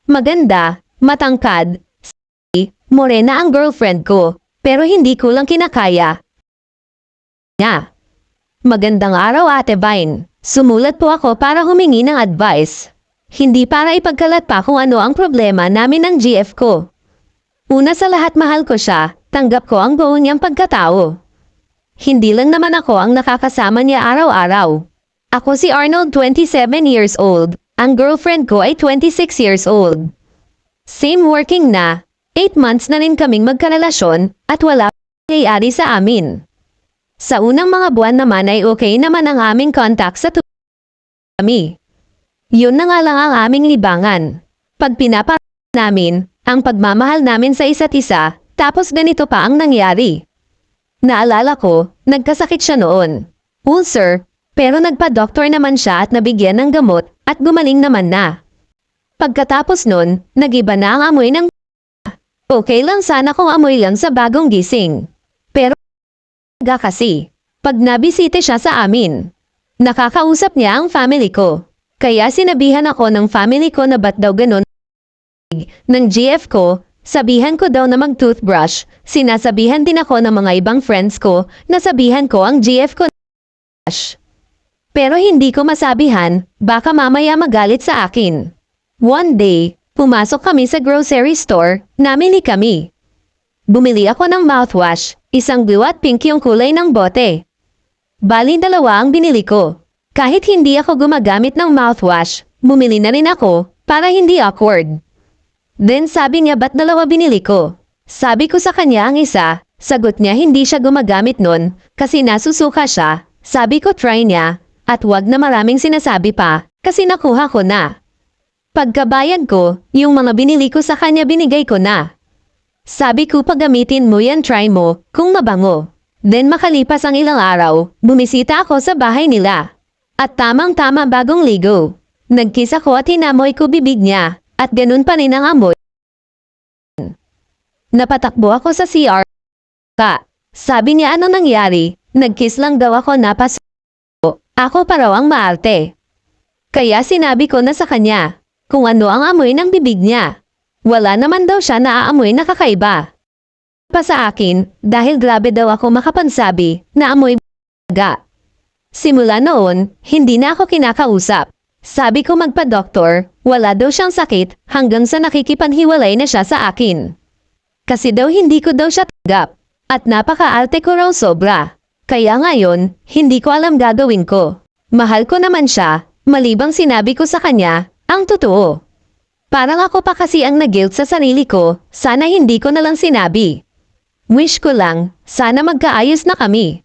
Maganda, matangkad, morena ang girlfriend ko, pero hindi ko lang kinakaya. Nga. Magandang araw, Ate Vine. Sumulat po ako para humingi ng advice. Hindi para ipagkalat pa kung ano ang problema namin ng GF ko. Una sa lahat, mahal ko siya, tanggap ko ang buo niyang pagkatao. Hindi lang naman ako ang nakakasama niya araw-araw. Ako si Arnold, 27 years old. Ang girlfriend ko ay 26 years old. Same working na, 8 months na rin kaming magkarelasyon at wala nangyayari sa amin. Sa unang mga buwan naman ay okay naman ang aming contact sa kami. Yun na nga lang ang aming libangan. Pag pinaparaan namin ang pagmamahal namin sa isa't isa, tapos ganito pa ang nangyari. Naalala ko, nagkasakit siya noon. Ulcer, pero nagpa-doktor naman siya at nabigyan ng gamot at gumaling naman na. Pagkatapos nun, nagiba na ang amoy ng okay lang sana kung amoy lang sa bagong gising. Pero kasi, pag nabisite siya sa amin, nakakausap niya ang family ko. Kaya sinabihan ako ng family ko na ba't daw ganun ng GF ko, sabihan ko daw na mag-toothbrush, sinasabihan din ako ng mga ibang friends ko na sabihan ko ang GF ko na pero hindi ko masabihan, baka mamaya magalit sa akin. One day, pumasok kami sa grocery store, namili kami. Bumili ako ng mouthwash, isang blue at pink yung kulay ng bote. Bali dalawa ang binili ko. Kahit hindi ako gumagamit ng mouthwash, bumili na rin ako, para hindi awkward. Then sabi niya ba't dalawa binili ko? Sabi ko sa kanya ang isa, sagot niya hindi siya gumagamit nun, kasi nasusuka siya. Sabi ko try niya, at wag na maraming sinasabi pa, kasi nakuha ko na. Pagkabayad ko, yung mga binili ko sa kanya binigay ko na. Sabi ko pagamitin mo yan, try mo, kung mabango. Then makalipas ang ilang araw, bumisita ako sa bahay nila. At tamang-tama bagong ligo. Nagkiss ako at hinamoy ko bibig niya, at ganun pa rin ang amoy. Napatakbo ako sa CR. Sabi niya ano nangyari, nagkiss lang daw ako napas. Ako pa raw ang maarte. Kaya sinabi ko na sa kanya, kung ano ang amoy ng bibig niya. Wala naman daw siya na aamoy na kakaiba. Pa sa akin, dahil grabe daw ako makapansabi na amoy baga. Simula noon, hindi na ako kinakausap. Sabi ko magpa-doktor, wala daw siyang sakit hanggang sa nakikipanhiwalay na siya sa akin. Kasi daw hindi ko daw siya tanggap. At napaka-arte ko raw sobra. Kaya ngayon, hindi ko alam gagawin ko. Mahal ko naman siya, malibang sinabi ko sa kanya, ang totoo. Parang ako pa kasi ang nag-guilt sa sarili ko, sana hindi ko na lang sinabi. Wish ko lang, sana magkaayos na kami.